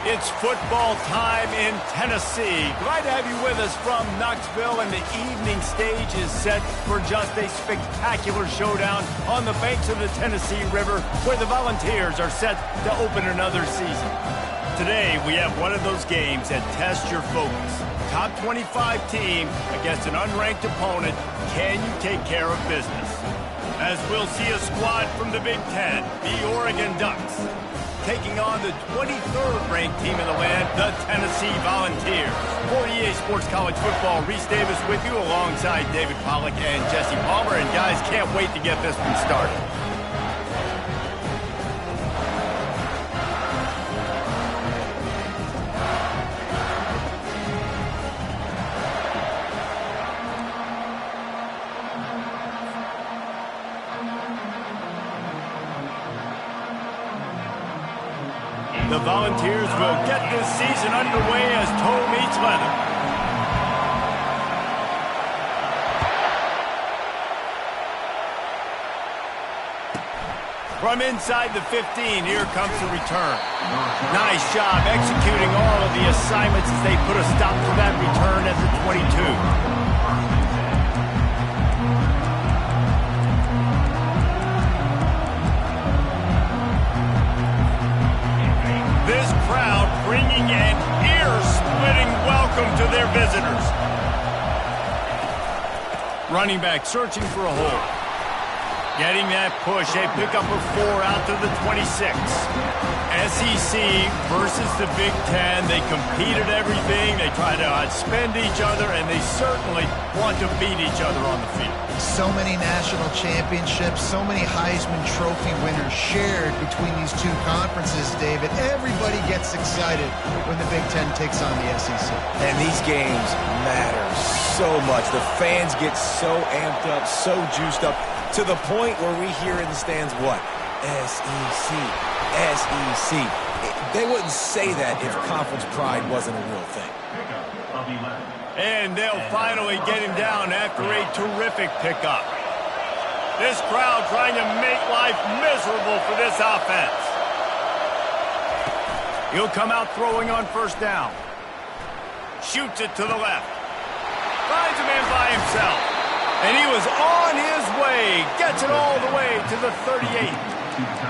It's football time in Tennessee. Glad to have you with us from Knoxville, and the evening stage is set for just a spectacular showdown on the banks of the Tennessee River, where the Volunteers are set to open another season. Today, we have one of those games that tests your focus. Top 25 team against an unranked opponent. Can you take care of business? As we'll see a squad from the Big Ten, the Oregon Ducks, taking on the 23rd ranked team in the land, the Tennessee Volunteers. For EA Sports College Football, Reese Davis with you alongside David Pollack and Jesse Palmer. And guys, can't wait to get this one started. The Volunteers will get this season underway as toe meets leather. From inside the 15, here comes the return. Nice job executing all of the assignments as they put a stop to that return at the 22. This crowd bringing an ear-splitting welcome to their visitors. Running back searching for a hole. Getting that push, a pickup of 4 out to the 26. SEC versus the Big Ten. They compete at everything. They try to outspend each other, and they certainly want to beat each other on the field. So many national championships, so many Heisman Trophy winners shared between these two conferences, David. Everybody gets excited when the Big Ten takes on the SEC. And these games matter so much. The fans get so amped up, so juiced up, to the point where we hear in the stands what? SEC, SEC. They wouldn't say that if conference pride wasn't a real thing. And they'll finally get him down after a terrific pickup. This crowd trying to make life miserable for this offense. He'll come out throwing on first down. Shoots it to the left. Finds a man by himself. And he was on his way. Gets it all the way to the 38.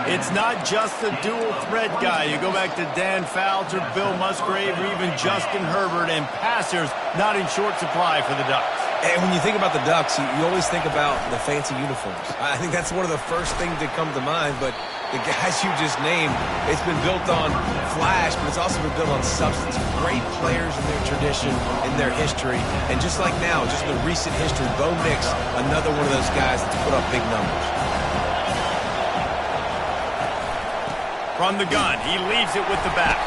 It's not just the dual threat guy. You go back to Dan Fouts or Bill Musgrave or even Justin Herbert, and passers not in short supply for the Ducks. And when you think about the Ducks, you always think about the fancy uniforms. I think that's one of the first things that come to mind, but the guys you just named, it's been built on flash, but it's also been built on substance. Great players in their tradition, in their history, and just like now, just in the recent history, Bo Nix, another one of those guys that's put up big numbers. From the gun, he leaves it with the back.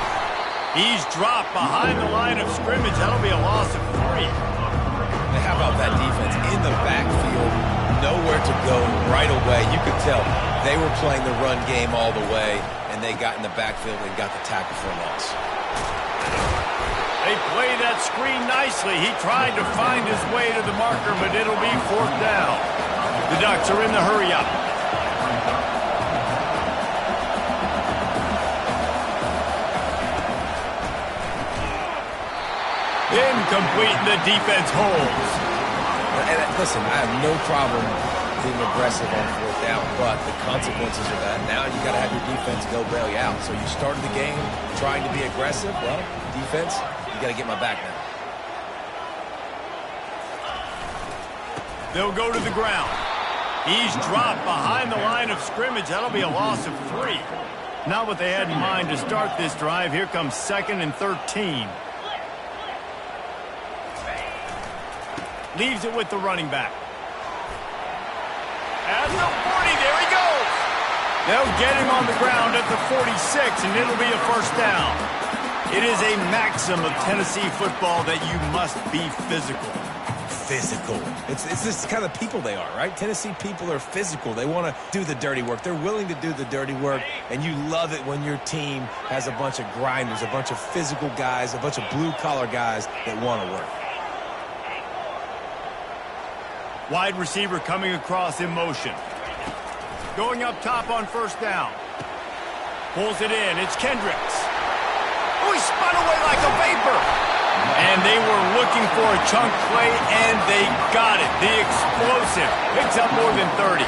He's dropped behind the line of scrimmage. That'll be a loss of 3. And how about that defense in the backfield, nowhere to go right away. You could tell they were playing the run game all the way, and they got in the backfield and got the tackle for a loss. They play that screen nicely. He tried to find his way to the marker, but it'll be 4th down. The Ducks are in the hurry-up. Incomplete, and the defense holds. And listen, I have no problem being aggressive on 4th down, but the consequences of that, now you got to have your defense go bail you out. So you started the game trying to be aggressive. Well, defense, you got to get my back now. They'll go to the ground. He's dropped behind the line of scrimmage. That'll be a loss of 3. Not what they had in mind to start this drive. Here comes 2nd and 13. Leaves it with the running back. At the 40, there he goes. They'll get him on the ground at the 46, and it'll be a 1st down. It is a maxim of Tennessee football that you must be physical. Physical. It's this kind of people they are, right? Tennessee people are physical. They want to do the dirty work. They're willing to do the dirty work, and you love it when your team has a bunch of grinders, a bunch of physical guys, a bunch of blue-collar guys that want to work. Wide receiver coming across in motion. Going up top on 1st down. Pulls it in. It's Kendricks. Oh, he spun away like a vapor. And they were looking for a chunk play, and they got it. The explosive picks up more than 30.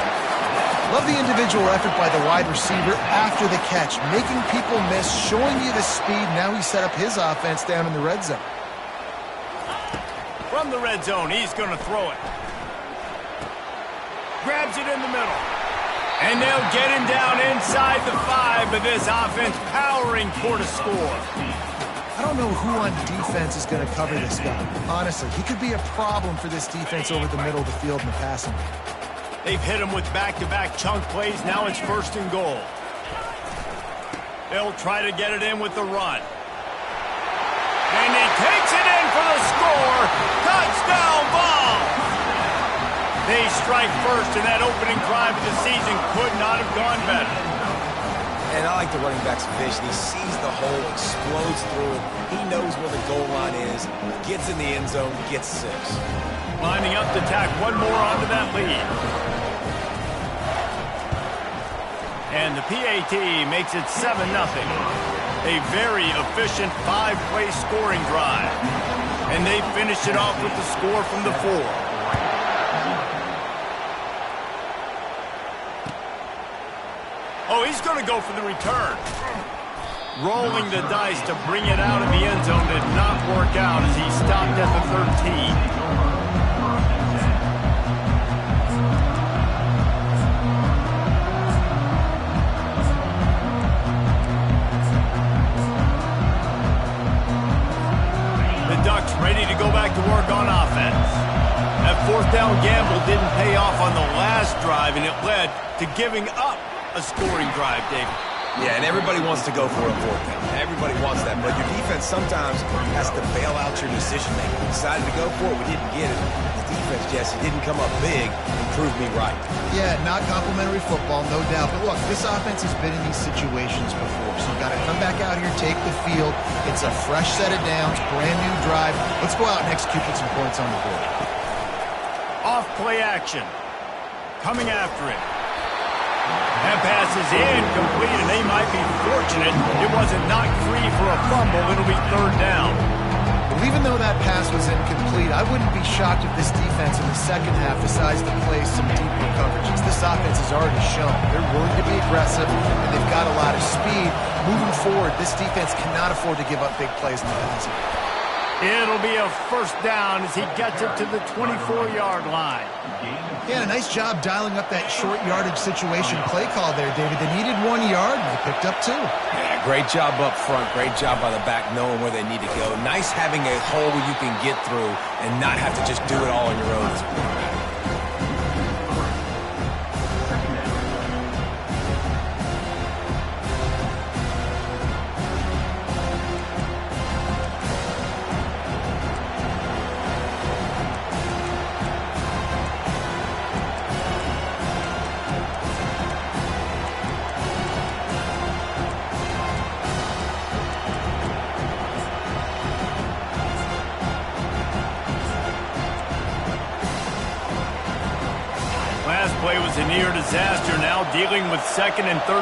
Love the individual effort by the wide receiver after the catch, making people miss, showing you the speed. Now he set up his offense down in the red zone. From the red zone, he's going to throw it. Grabs it in the middle. And they'll get him down inside the 5, but this offense powering toward a score. I don't know who on defense is going to cover this guy. Honestly, he could be a problem for this defense over the middle of the field in the passing game. They've hit him with back-to-back chunk plays. Now it's 1st and goal. They'll try to get it in with the run. And he takes it in for the score. Touchdown ball. They strike first, and that opening drive of the season could not have gone better. And I like the running back's vision. He sees the hole, explodes through it. He knows where the goal line is, gets in the end zone, gets 6. Lining up to tack one more onto that lead. And the PAT makes it 7-0. A very efficient 5-play scoring drive. And they finish it off with the score from the 4. Oh, he's going to go for the return. Rolling the dice to bring it out of the end zone did not work out as he stopped at the 13. Ducks ready to go back to work on offense. That 4th down gamble didn't pay off on the last drive, and it led to giving up a scoring drive, David. Yeah, and everybody wants to go for a 4th down. Everybody wants that, but your defense sometimes has to bail out your decision-making. We decided to go for it, we didn't get it. The defense, Jesse, didn't come up big and prove me right. Yeah, not complimentary football, no doubt. But look, this offense has been in these situations before, so you've got to come back out here, take the field. It's a fresh set of downs, brand new drive. Let's go out and execute with some points on the board. Off play action. Coming after it. That pass is incomplete, and they might be fortunate it wasn't knocked free for a fumble. It'll be 3rd down. Well, even though that pass was incomplete, I wouldn't be shocked if this defense in the second half decides to play some deeper coverages. This offense has already shown they're willing to be aggressive, and they've got a lot of speed. Moving forward, this defense cannot afford to give up big plays in the passing. It'll be a 1st down as he gets it to the 24-yard line. Yeah, a nice job dialing up that short yardage situation play call there, David. They needed 1 yard, and they picked up 2. Yeah, great job up front. Great job by the back knowing where they need to go. Nice having a hole where you can get through and not have to just do it all on your own. Last play was a near disaster, now dealing with 2nd and 13.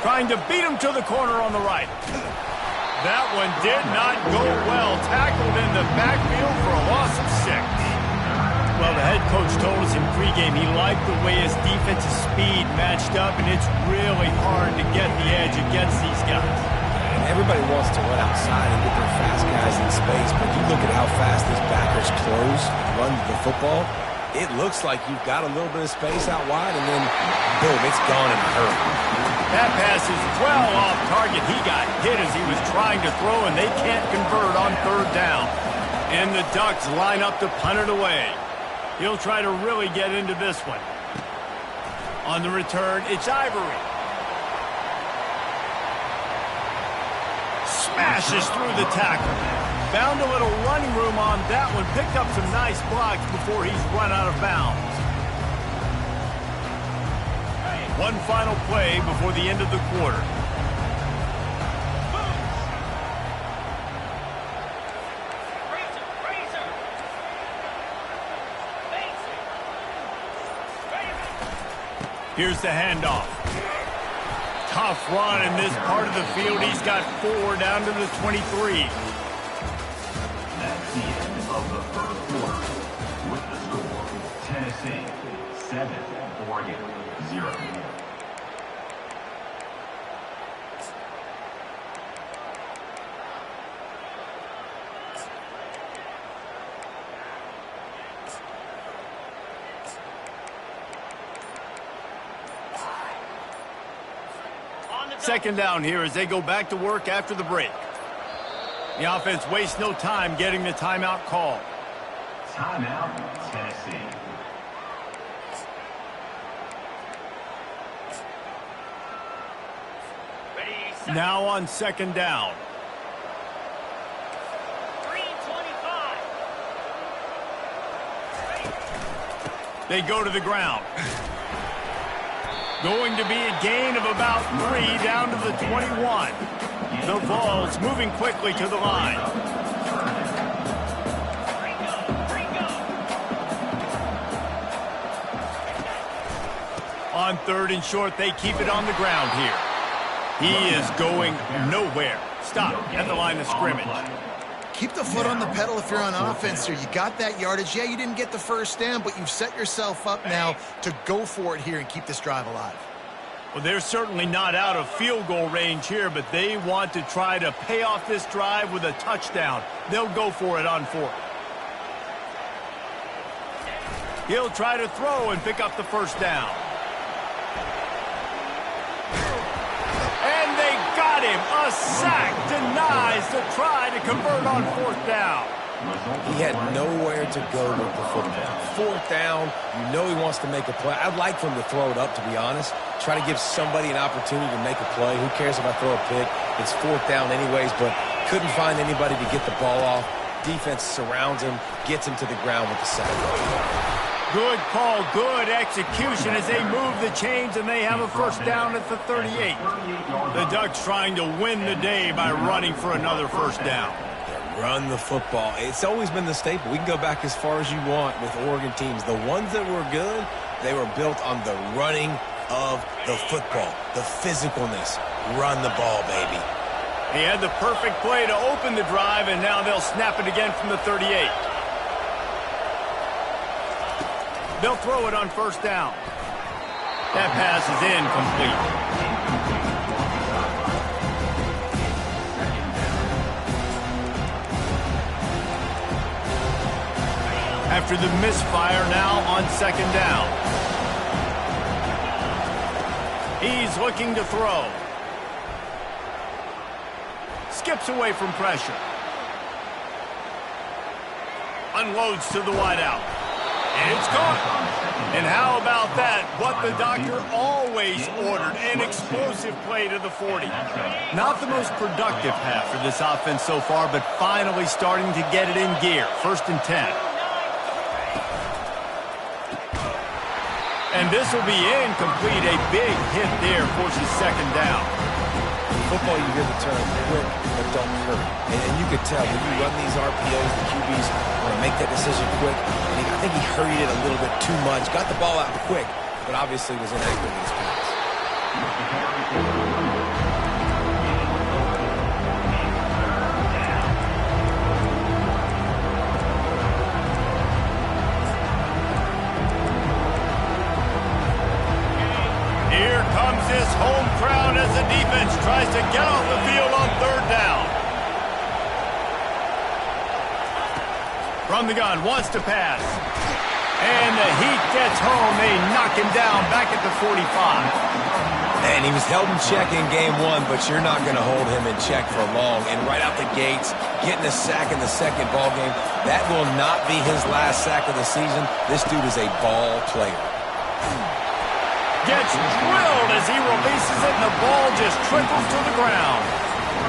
Trying to beat him to the corner on the right. That one did not go well. Tackled in the backfield for a loss of 6. Well, the head coach told us in pregame he liked the way his defensive speed matched up, and it's really hard to get the edge against these guys. And everybody wants to run outside and get their fast guys in space, but you look at how fast these backers close and run the football, it looks like you've got a little bit of space out wide, and then, boom, it's gone in a hurry. That pass is well off target. He got hit as he was trying to throw, and they can't convert on 3rd down. And the Ducks line up to punt it away. He'll try to really get into this one. On the return, it's Ivory. Smashes through the tackle. Found a little running room on that one. Picked up some nice blocks before he's run out of bounds. One final play before the end of the quarter. Here's the handoff. Tough run in this part of the field. He's got 4 down to the 23. That's the end of the first quarter. With the score, Tennessee 7, Oregon 0. Second down here as they go back to work after the break. The offense wastes no time getting the timeout call. Timeout, Tennessee. Now on second down. 3:25. They go to the ground. Going to be a gain of about 3 down to the 21. The Vols moving quickly to the line. On 3rd and short, they keep it on the ground here. He is going nowhere. Stop at the line of scrimmage. Keep the foot on the pedal if you're on offense here. You got that yardage. Yeah, you didn't get the first down, but you've set yourself up now to go for it here and keep this drive alive. Well, they're certainly not out of field goal range here, but they want to try to pay off this drive with a touchdown. They'll go for it on 4th. He'll try to throw and pick up the first down. And they got him. A sack denies the try to convert on 4th down. He had nowhere to go with the football. 4th down, you know he wants to make a play. I'd like for him to throw it up, to be honest. Try to give somebody an opportunity to make a play. Who cares if I throw a pick? It's 4th down anyways, but couldn't find anybody to get the ball off. Defense surrounds him, gets him to the ground with the sack. Good call, good execution as they move the chains, and they have a first down at the 38. The Ducks trying to win the day by running for another first down. Run the football. It's always been the staple. We can go back as far as you want with Oregon teams. The ones that were good, they were built on the running of the football, the physicalness. Run the ball, baby. He had the perfect play to open the drive, and now they'll snap it again from the 38. They'll throw it on first down. That pass is incomplete. After the misfire, now on second down. He's looking to throw. Skips away from pressure. Unloads to the wideout. And it's caught. And how about that? What the doctor always ordered, an explosive play to the 40. Not the most productive half for this offense so far, but finally starting to get it in gear. 1st and 10. And this will be incomplete. A big hit there forces second down. Football, you hear the term quick, but don't hurt. And you could tell when you run these RPOs, the QBs want to make that decision quick. And I think he hurried it a little bit too much. Got the ball out quick, but obviously was inaccurate in his pass. Here comes this home crowd as the defense tries to get off the field on 3rd down. From the gun, wants to pass. And the heat gets home. They knock him down back at the 45. And he was held in check in game 1, but you're not going to hold him in check for long. And right out the gates, getting a sack in the second ball game, that will not be his last sack of the season. This dude is a ball player. Gets drilled as he releases it, and the ball just trickles to the ground.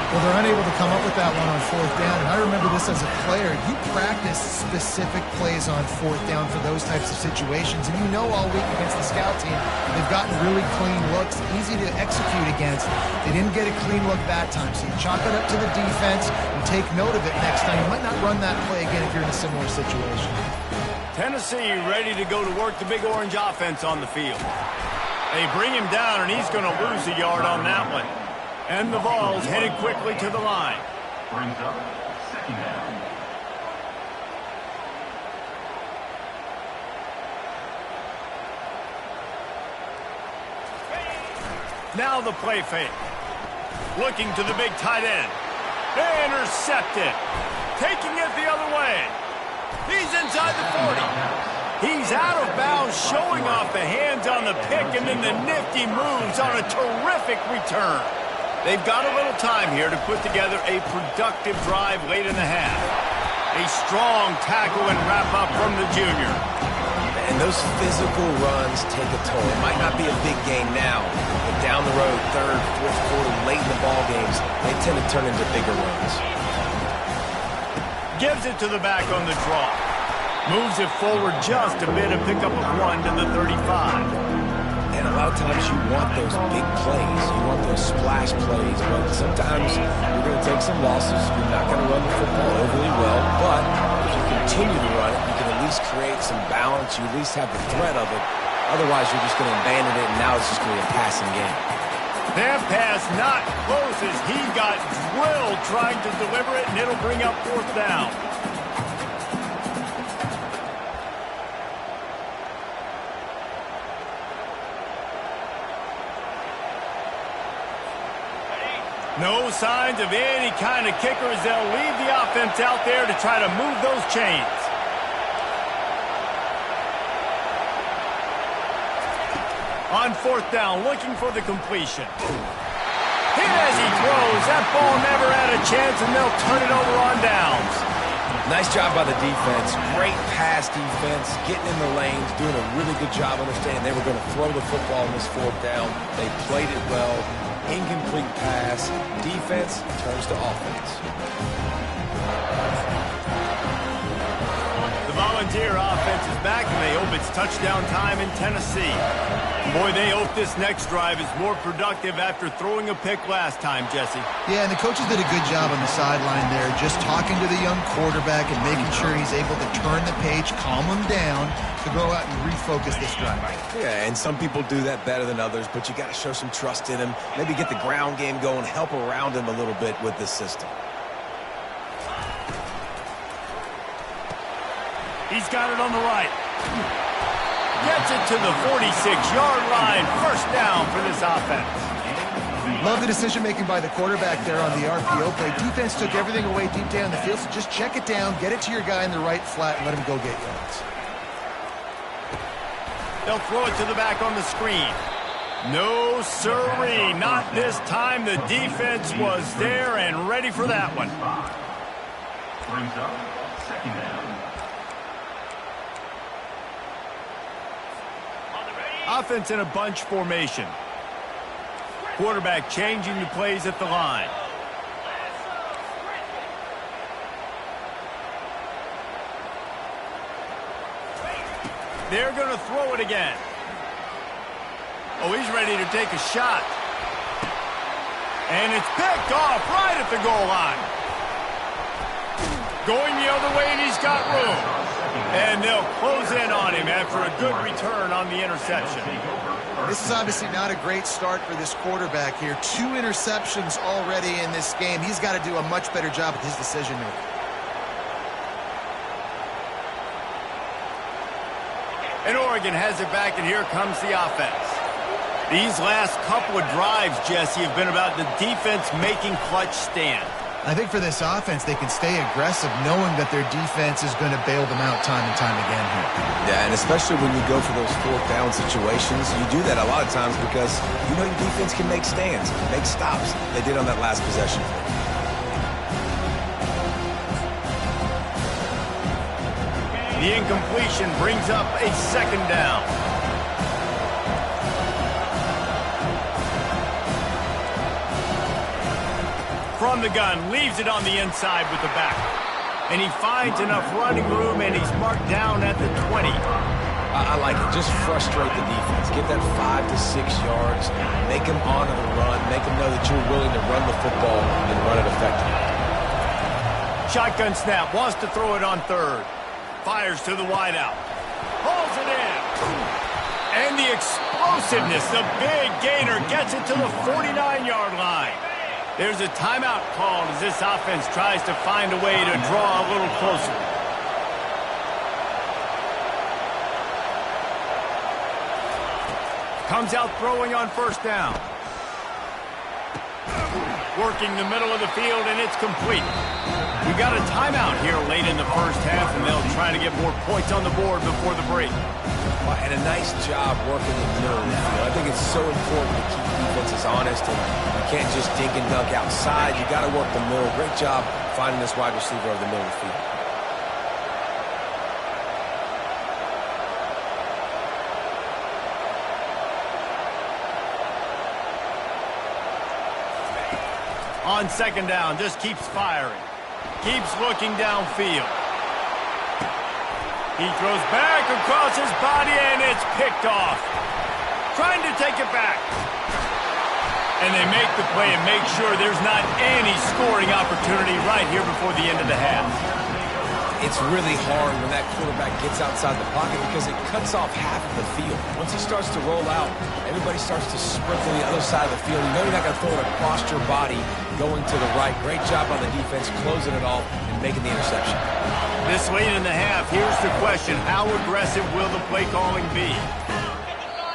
Well, they're unable to come up with that one on 4th down, and I remember this as a player. You practice specific plays on 4th down for those types of situations, and you know all week against the scout team, they've gotten really clean looks, easy to execute against. They didn't get a clean look that time, so you chalk it up to the defense and take note of it next time. You might not run that play again if you're in a similar situation. Tennessee ready to go to work the Big Orange offense on the field. They bring him down, and he's going to lose a yard on that one. And the ball's headed quickly to the line. Brings up second down. Now the play fake. Looking to the big tight end. Intercepted. Taking it the other way. He's inside the 40. He's out of bounds, showing off the hands on the pick, and then the nifty moves on a terrific return. They've got a little time here to put together a productive drive late in the half. A strong tackle and wrap-up from the junior. And those physical runs take a toll. It might not be a big game now, but down the road, third, fourth quarter, late in the ball games, they tend to turn into bigger runs. Gives it to the back on the draw. Moves it forward just a bit and pick up a 1 to the 35. And a lot of times you want those big plays. You want those splash plays, but sometimes you're going to take some losses. You're not going to run the football overly well, but if you continue to run it, you can at least create some balance. You at least have the threat of it. Otherwise, you're just going to abandon it, and now it's just going to be a passing game. That pass not close as he got drilled trying to deliver it, and it'll bring up fourth down. No signs of any kind of kicker as they'll leave the offense out there to try to move those chains. On fourth down, looking for the completion. Hit as he throws. That ball never had a chance, and they'll turn it over on downs. Nice job by the defense. Great pass defense, getting in the lanes, doing a really good job understanding they were going to throw the football on this fourth down. They played it well. Incomplete pass. Defense turns to offense. The Volunteer offense is back, and they hope it's touchdown time in Tennessee. Boy, they hope this next drive is more productive after throwing a pick last time, Jesse. Yeah, and the coaches did a good job on the sideline there, just talking to the young quarterback and making sure he's able to turn the page, calm him down, to go out and refocus this drive. Yeah, and some people do that better than others, but you got to show some trust in him. Maybe get the ground game going, help around him a little bit with this system. He's got it on the right. Gets it to the 46-yard line. First down for this offense. Love the decision-making by the quarterback there on the RPO play. Defense took everything away deep down the field, so just check it down, get it to your guy in the right flat, and let him go get yards. They'll throw it to the back on the screen. No, sirree. Not this time. The defense was there and ready for that one. Brings up second down. Offense in a bunch formation. Quarterback changing the plays at the line. They're going to throw it again. Oh, he's ready to take a shot. And it's picked off right at the goal line. Going the other way, and he's got room. And they'll close in on him after a good return on the interception. This is obviously not a great start for this quarterback here. 2 interceptions already in this game. He's got to do a much better job with his decision-making. And Oregon has it back, and here comes the offense. These last couple of drives, Jesse, have been about the defense making clutch stand. I think for this offense, they can stay aggressive knowing that their defense is going to bail them out time and time again here. Yeah, and especially when you go for those fourth down situations, you do that a lot of times because you know your defense can make stands, make stops. They did on that last possession. The incompletion brings up a second down. From the gun, leaves it on the inside with the back. And he finds enough running room, and he's marked down at the 20. I like it. Just frustrate the defense. Get that 5 to 6 yards. Make them honor the run. Make them know that you're willing to run the football and run it effectively. Shotgun snap. Wants to throw it on third. Fires to the wideout. Hauls it in. And the explosiveness, the big gainer gets it to the 49-yard line. There's a timeout called as this offense tries to find a way to draw a little closer. Comes out throwing on first down. Working the middle of the field, and it's complete. We got a timeout here late in the first half, and they'll try to get more points on the board before the break. And a nice job working the middle of the field. I think it's so important to keep defenses honest, and you can't just dig and dunk outside. You got to work the middle. Great job finding this wide receiver over the middle of the field. On second down, just keeps firing. Keeps looking downfield. He throws back across his body, and it's picked off. Trying to take it back. And they make the play and make sure there's not any scoring opportunity right here before the end of the half. It's really hard when that quarterback gets outside the pocket because it cuts off half of the field. Once he starts to roll out, everybody starts to sprinkle the other side of the field. You know you're not going to throw it across your body going to the right. Great job on the defense, closing it off and making the interception. This late in the half, here's the question. How aggressive will the play calling be?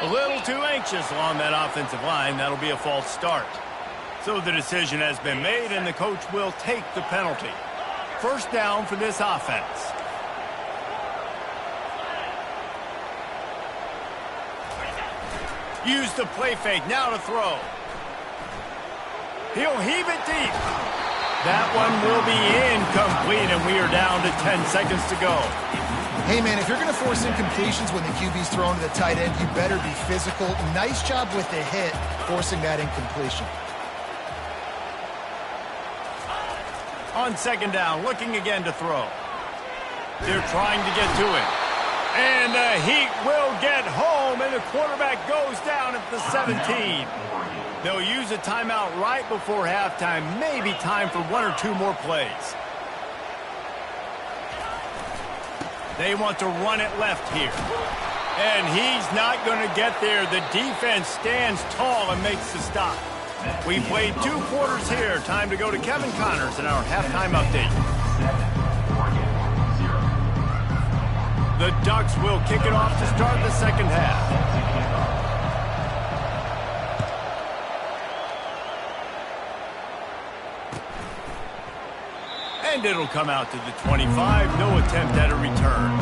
A little too anxious along that offensive line. That'll be a false start. So the decision has been made, and the coach will take the penalty. First down for this offense. Use the play fake. Now to throw. He'll heave it deep. That one will be incomplete, and we are down to 10 seconds to go. Hey, man, if you're going to force incompletions when the QB's thrown to the tight end, you better be physical. Nice job with the hit, forcing that incompletion. On second down, looking again to throw. They're trying to get to it. And the Heat will get home, and the quarterback goes down at the 17. They'll use a timeout right before halftime. Maybe time for one or two more plays. They want to run it left here. And he's not going to get there. The defense stands tall and makes the stop. We played 2 quarters here. Time to go to Kevin Connors in our halftime update. The Ducks will kick it off to start the second half. And it'll come out to the 25. No attempt at a return.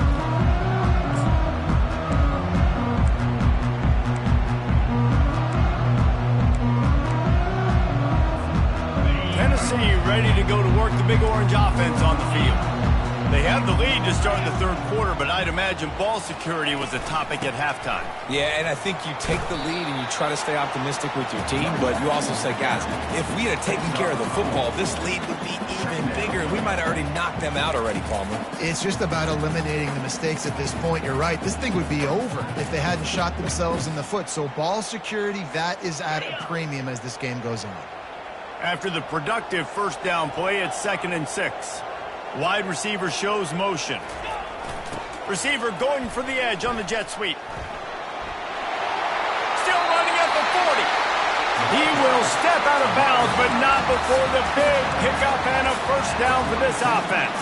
Tennessee ready to go to work the Big Orange offense on the field. They have the lead to start the third quarter, but I'd imagine ball security was a topic at halftime. Yeah, and I think you take the lead and you try to stay optimistic with your team, but you also say, guys, if we had taken care of the football, this lead would be even bigger. We might have already knocked them out already, Palmer. It's just about eliminating the mistakes at this point. You're right. This thing would be over if they hadn't shot themselves in the foot. So ball security, that is at a premium as this game goes on. After the productive first down play, it's 2nd and 6. Wide receiver shows motion. Receiver going for the edge on the jet sweep. Still running at the 40. He will step out of bounds, but not before the big pickup and a first down for this offense.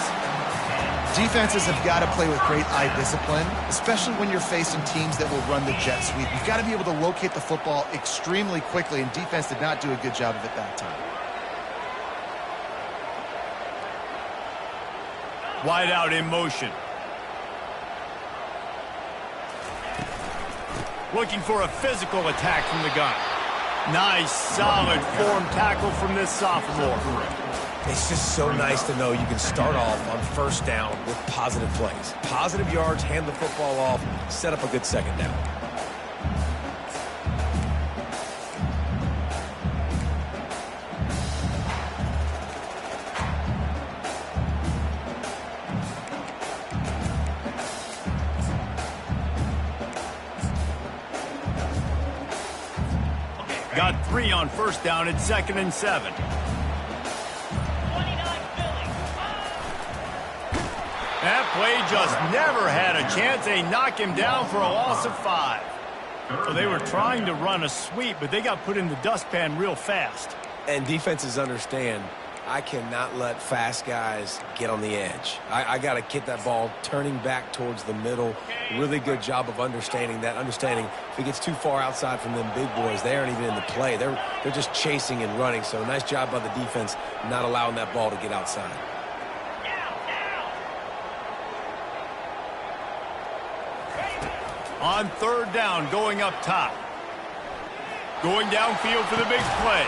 Defenses have got to play with great eye discipline, especially when you're facing teams that will run the jet sweep. You've got to be able to locate the football extremely quickly, and defense did not do a good job of it that time. Wide out in motion. Looking for a physical attack from the gun. Nice, solid form tackle from this sophomore. It's just so nice to know you can start off on first down with positive plays. Positive yards, hand the football off, set up a good second down. Got 3 on first down. It's 2nd and 7. That play just never had a chance. They knock him down for a loss of 5. So they were trying to run a sweep, but they got put in the dustpan real fast. And defenses understand, I cannot let fast guys get on the edge. I got to get that ball turning back towards the middle. Really good job of understanding that. Understanding if it gets too far outside from them big boys, they aren't even in the play. They're just chasing and running. So nice job by the defense not allowing that ball to get outside. On third down, going up top. Going downfield for the big play.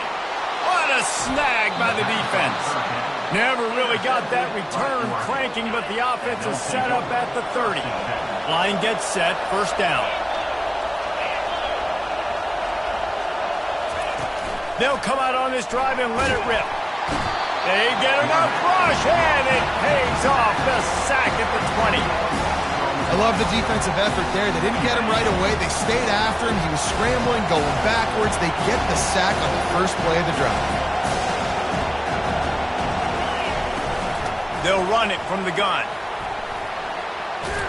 What a snag by the defense. Never really got that return cranking, but the offense is set up at the 30. Line gets set, first down. They'll come out on this drive and let it rip. They get enough rush, and it pays off. The sack at the 20. I love the defensive effort there. They didn't get him right away. They stayed after him. He was scrambling, going backwards. They get the sack on the first play of the drive. They'll run it from the gun.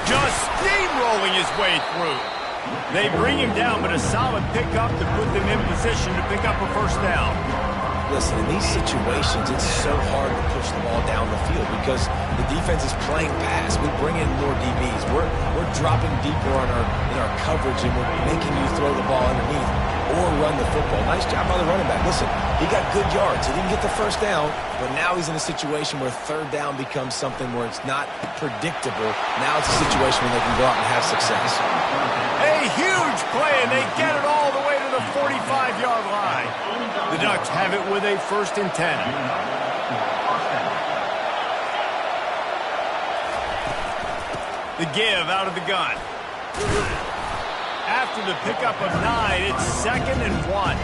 Just steamrolling his way through. They bring him down, but a solid pickup to put them in position to pick up a first down. Listen, in these situations, it's so hard to push the ball down the field because the defense is playing pass. We bring in more DBs. We're dropping deeper in our coverage, and we're making you throw the ball underneath or run the football. Nice job by the running back. Listen, he got good yards. He didn't get the first down, but now he's in a situation where third down becomes something where it's not predictable. Now it's a situation where they can go out and have success. A huge play, and they get it all the way to the 45-yard line. The Ducks have it with a 1st and 10. The give out of the gun. After the pickup of 9, it's 2nd and 1.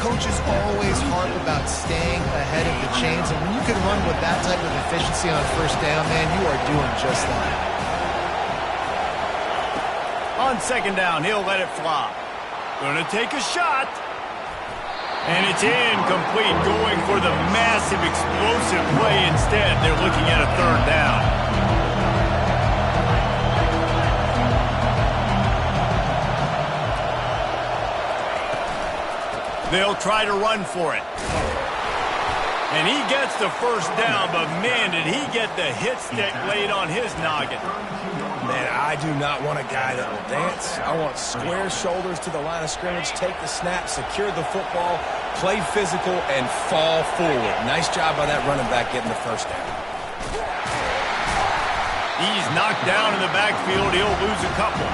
Coaches always harp about staying ahead of the chains, and when you can run with that type of efficiency on first down, man, you are doing just that. On 2nd down, he'll let it fly. Gonna take a shot. And it's incomplete, going for the massive explosive play instead. They're looking at a 3rd down. They'll try to run for it. And he gets the first down, but man, did he get the hit stick laid on his noggin. Man, I do not want a guy that will dance. I want square shoulders to the line of scrimmage, take the snap, secure the football, play physical, and fall forward. Nice job by that running back getting the first down. He's knocked down in the backfield. He'll lose a couple.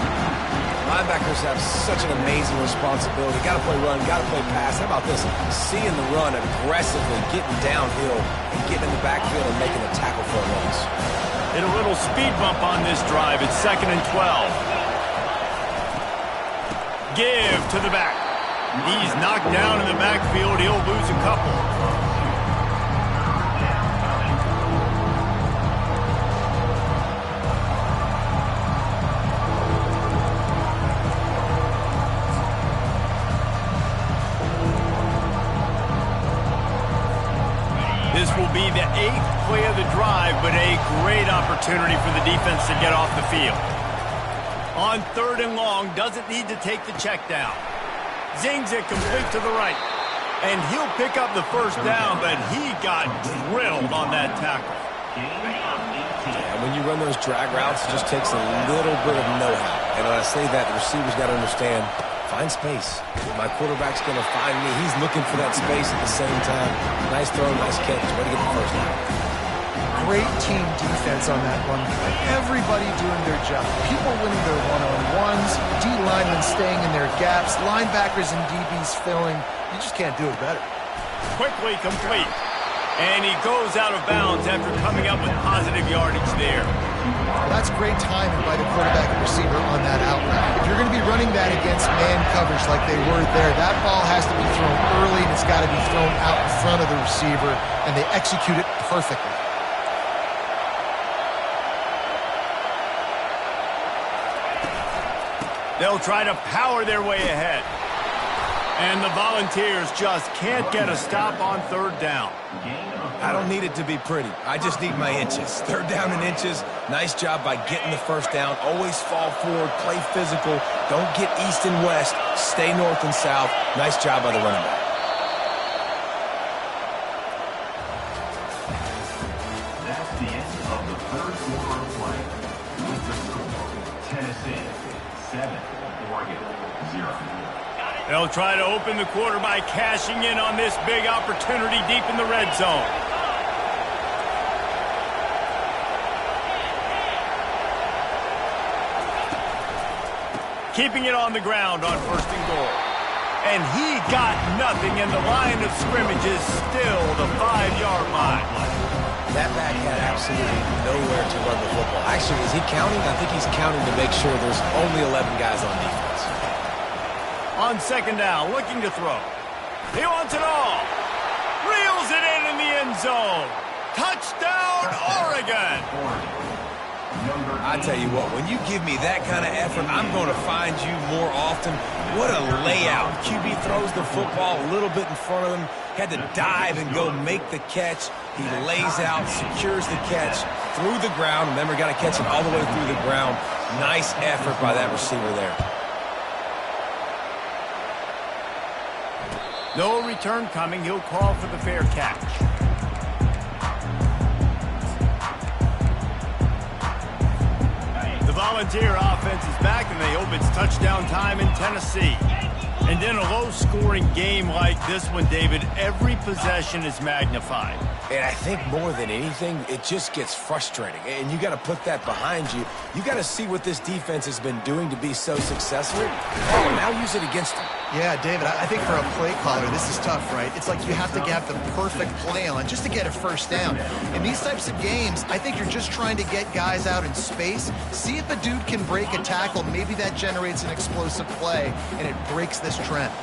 Linebackers have such an amazing responsibility. Got to play run, got to play pass. How about this? Seeing the run aggressively, getting downhill, and getting in the backfield and making a tackle for a loss. Hit a little speed bump on this drive. It's 2nd and 12. Give to the back. He's knocked down in the backfield. He'll lose a couple. This will be the 8th play of the drive, but a great opportunity for the defense to get off the field. On 3rd and long, doesn't need to take the check down. Zings it complete to the right. And he'll pick up the first down, but he got drilled on that tackle. Yeah, when you run those drag routes, it just takes a little bit of know-how. And when I say that, the receivers got to understand, find space. My quarterback's going to find me. He's looking for that space at the same time. Nice throw, nice catch. Way to get the first down. Great team defense on that one. Everybody doing their job. People winning their one-on-ones, D linemen staying in their gaps, linebackers and DBs filling. You just can't do it better. Quickly complete. And he goes out of bounds after coming up with positive yardage there. That's great timing by the quarterback and receiver on that out route. If you're going to be running that against man coverage like they were there, that ball has to be thrown early, and it's got to be thrown out in front of the receiver, and they execute it perfectly. They'll try to power their way ahead. And the Volunteers just can't get a stop on third down. I don't need it to be pretty. I just need my inches. Third down and inches. Nice job by getting the first down. Always fall forward, play physical. Don't get east and west. Stay north and south. Nice job by the running back. That's the end of the third quarter of play. With the score, Tennessee 7, Oregon 0. They'll try to open the quarter by cashing in on this big opportunity deep in the red zone. Keeping it on the ground on first and goal. And he got nothing, and the line of scrimmage is still the 5-yard line. That back had absolutely nowhere to run the football. Actually, is he counting? I think he's counting to make sure there's only 11 guys on defense. On second down, looking to throw. He wants it all. Reels it in the end zone. Touchdown, Oregon. I tell you what, when you give me that kind of effort, I'm going to find you more often. What a layout. QB throws the football a little bit in front of him. Had to dive and go make the catch. He lays out, secures the catch through the ground. Remember, got to catch it all the way through the ground. Nice effort by that receiver there. No return coming. He'll call for the fair catch. The Volunteer offense is back, and they hope it's touchdown time in Tennessee. And in a low-scoring game like this one, David, every possession is magnified. And I think more than anything, it just gets frustrating. And you got to put that behind you. You got to see what this defense has been doing to be so successful. Oh, now use it against them. Yeah, David, I think for a play caller, this is tough, right? It's like you have to have the perfect play on just to get a first down. In these types of games, I think you're just trying to get guys out in space, see if a dude can break a tackle. Maybe that generates an explosive play, and it breaks this trend.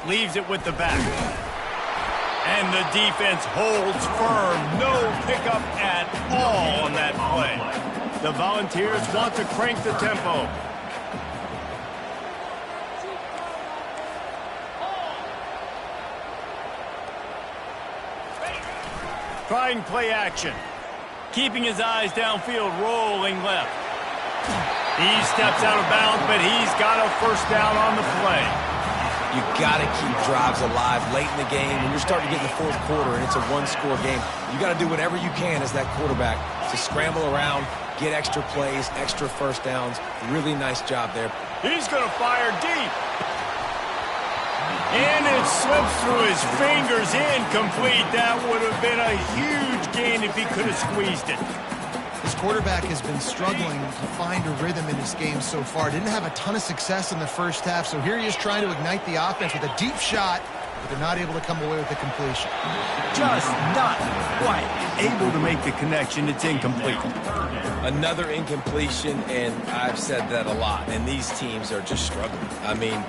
Leaves it with the back. And the defense holds firm. No pickup at all on that play. The Volunteers want to crank the tempo. Trying play action. Keeping his eyes downfield, rolling left. He steps out of bounds, but he's got a first down on the play. You got to keep drives alive late in the game. When you're starting to get in the fourth quarter and it's a one-score game, you got to do whatever you can as that quarterback to scramble around, get extra plays, extra first downs. Really nice job there. He's going to fire deep. And it slips through his fingers, incomplete. That would have been a huge gain if he could have squeezed it. This quarterback has been struggling to find a rhythm in this game so far. Didn't have a ton of success in the first half, so here he is trying to ignite the offense with a deep shot, but they're not able to come away with the completion. Just not quite able to make the connection. It's incomplete. Another incompletion, and I've said that a lot, and these teams are just struggling. I mean,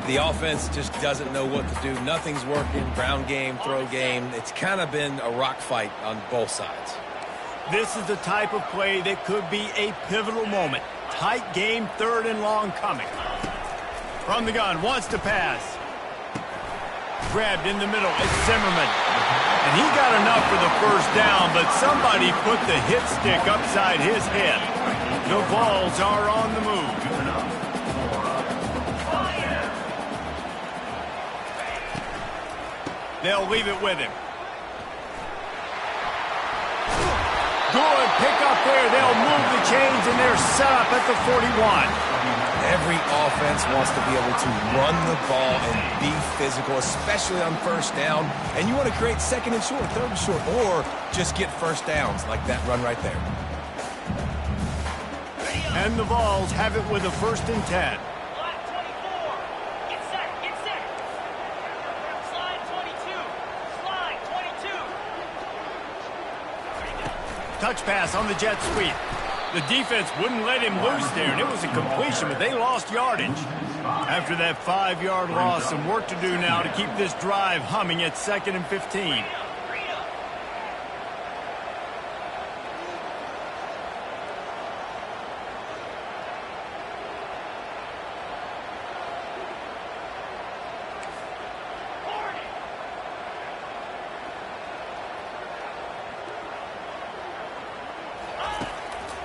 the offense just doesn't know what to do. Nothing's working. Ground game, throw game. It's kind of been a rock fight on both sides. This is the type of play that could be a pivotal moment. Tight game, third and long coming. From the gun, wants to pass. Grabbed in the middle, it's Zimmerman. And he got enough for the first down, but somebody put the hit stick upside his head. The Vols are on the move. They'll leave it with him. Good pickup there. They'll move the chains, and they're set up at the 41. Every offense wants to be able to run the ball and be physical, especially on first down. And you want to create second and short, third and short, or just get first downs like that run right there. And the Vols have it with a 1st and 10. Touch pass on the jet sweep. The defense wouldn't let him loose there, and it was a completion, but they lost yardage. After that 5-yard loss, some work to do now to keep this drive humming at 2nd and 15.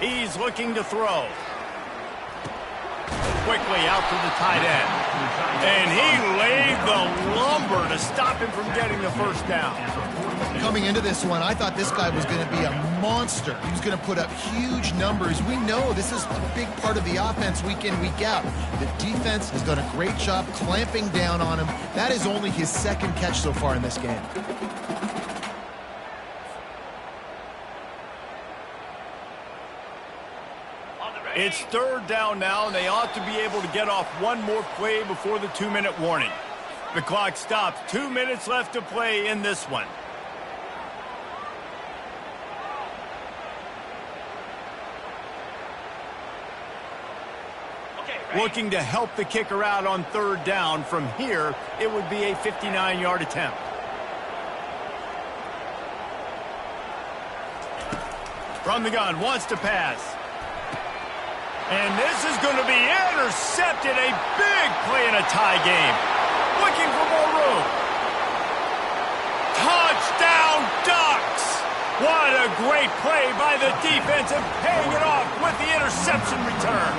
He's looking to throw. Quickly out to the tight end. And he laid the lumber to stop him from getting the first down. Coming into this one, I thought this guy was going to be a monster. He was going to put up huge numbers. We know this is a big part of the offense week in, week out. The defense has done a great job clamping down on him. That is only his second catch so far in this game. It's third down now, and they ought to be able to get off one more play before the 2-minute warning. The clock stops. 2 minutes left to play in this one. Looking to help the kicker out on third down. From here, it would be a 59-yard attempt. From the gun, wants to pass. And this is going to be intercepted. A big play in a tie game. Looking for more room. Touchdown, Ducks! What a great play by the defense and paying it off with the interception return.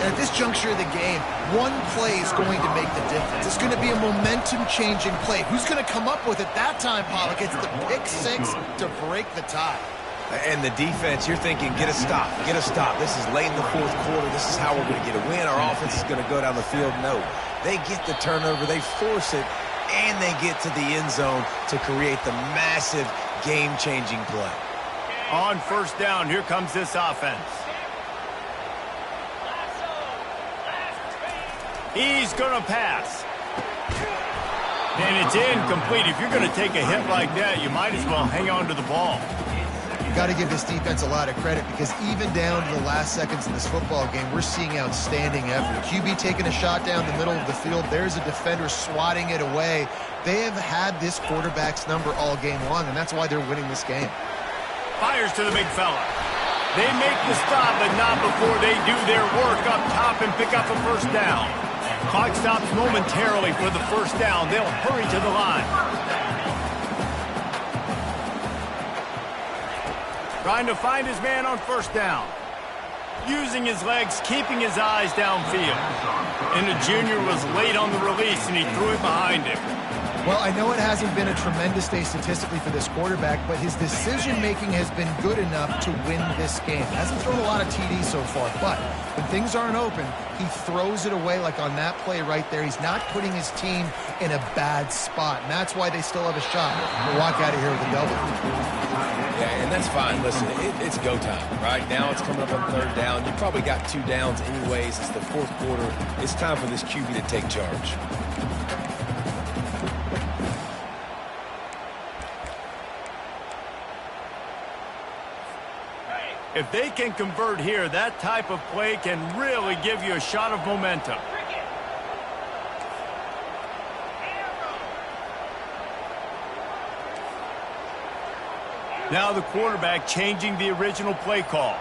At this juncture of the game, one play is going to make the difference. It's going to be a momentum-changing play. Who's going to come up with it that time, Pollock? It's the pick six to break the tie. And the defense, you're thinking, get a stop, get a stop. This is late in the fourth quarter. This is how we're going to get a win. Our offense is going to go down the field. No, they get the turnover, they force it, and they get to the end zone to create the massive game-changing play. On first down, here comes this offense. He's going to pass. And it's incomplete. If you're going to take a hit like that, you might as well hang on to the ball. Got to give this defense a lot of credit because even down to the last seconds in this football game, we're seeing outstanding effort. QB taking a shot down the middle of the field. There's a defender swatting it away. They have had this quarterback's number all game long, and that's why they're winning this game. Fires to the big fella. They make the stop, but not before they do their work up top and pick up a first down. Clock stops momentarily for the first down. They'll hurry to the line. Trying to find his man on first down. Using his legs, keeping his eyes downfield. And the junior was late on the release, and he threw it behind him. Well, I know it hasn't been a tremendous day statistically for this quarterback, but his decision-making has been good enough to win this game. Hasn't thrown a lot of TDs so far, but when things aren't open, he throws it away like on that play right there. He's not putting his team in a bad spot, and that's why they still have a shot to walk out of here with a double. Yeah, and that's fine. Listen, it's go time, right? Now it's coming up on third down. You probably got 2 downs anyways. It's the fourth quarter. It's time for this QB to take charge. If they can convert here, that type of play can really give you a shot of momentum. Now the quarterback changing the original play call.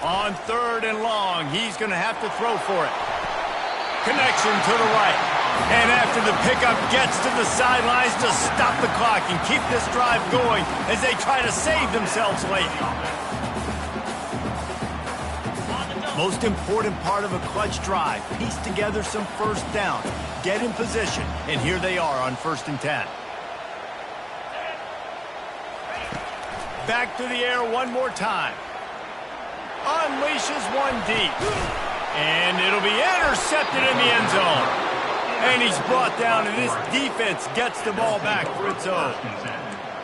On third and long, he's going to have to throw for it. Connection to the right. And after the pickup gets to the sidelines to stop the clock and keep this drive going as they try to save themselves late. Most important part of a clutch drive, piece together some first down, get in position, and here they are on 1st and 10. Back to the air one more time. Unleashes one deep. And it'll be intercepted in the end zone. And he's brought down, and this defense gets the ball back for its own.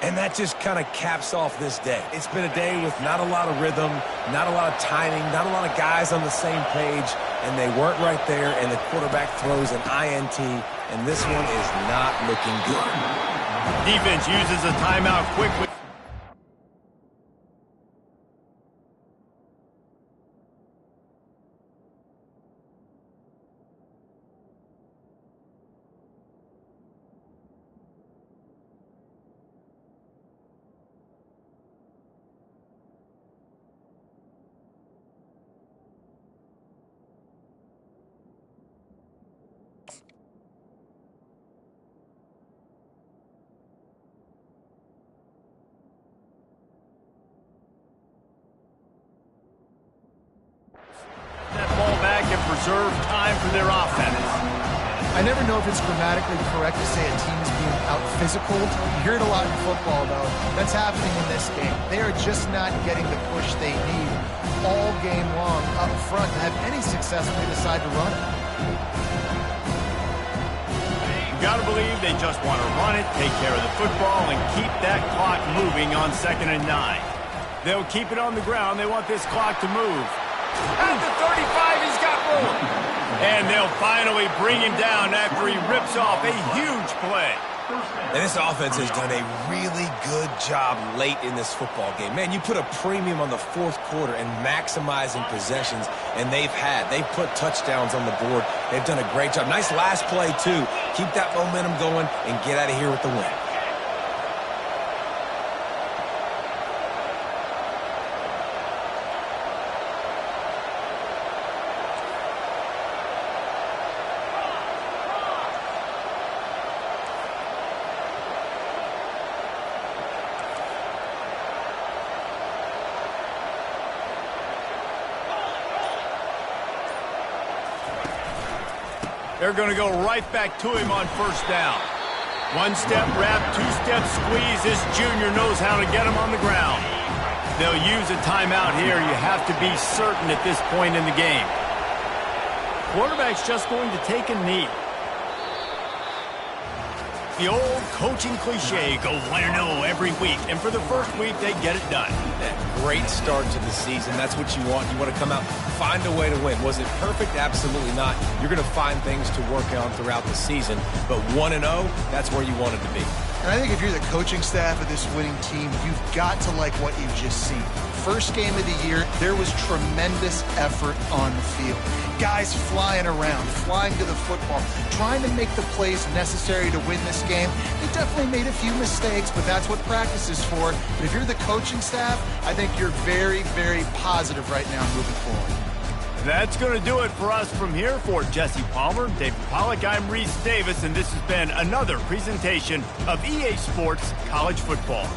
And that just kind of caps off this day. It's been a day with not a lot of rhythm, not a lot of timing, not a lot of guys on the same page, and they weren't right there, and the quarterback throws an INT, and this one is not looking good. Defense uses a timeout quickly. preserve time for their offense. I never know if it's grammatically correct to say a team is being out-physical. You hear it a lot in football, though. That's happening in this game. They are just not getting the push they need all game long up front to have any success when they decide to run it. You got to believe they just want to run it, take care of the football, and keep that clock moving on 2nd and 9. They'll keep it on the ground. They want this clock to move. At the 35, he's got room. And they'll finally bring him down after he rips off a huge play. And this offense has done a really good job late in this football game. Man, you put a premium on the 4th quarter and maximizing possessions, and they've put touchdowns on the board. They've done a great job. Nice last play, too. Keep that momentum going and get out of here with the win. They're going to go right back to him on 1st down. 1-step wrap, 2-step squeeze. This junior knows how to get him on the ground. They'll use a timeout here. You have to be certain at this point in the game. Quarterback's just going to take a knee. The old coaching cliche, go 1-0 every week. And for the first week, they get it done. Great start to the season. That's what you want. You want to come out, find a way to win. Was it perfect? Absolutely not. You're going to find things to work on throughout the season. But 1-0, that's where you want it to be. And I think if you're the coaching staff of this winning team, you've got to like what you've just seen. First game of the year, there was tremendous effort on the field. Guys flying around, flying to the football, trying to make the plays necessary to win this game. They definitely made a few mistakes, but that's what practice is for. But if you're the coaching staff, I think you're very, very positive right now moving forward. That's going to do it for us from here. For Jesse Palmer, David Pollack, I'm Reese Davis, and this has been another presentation of EA Sports College Football.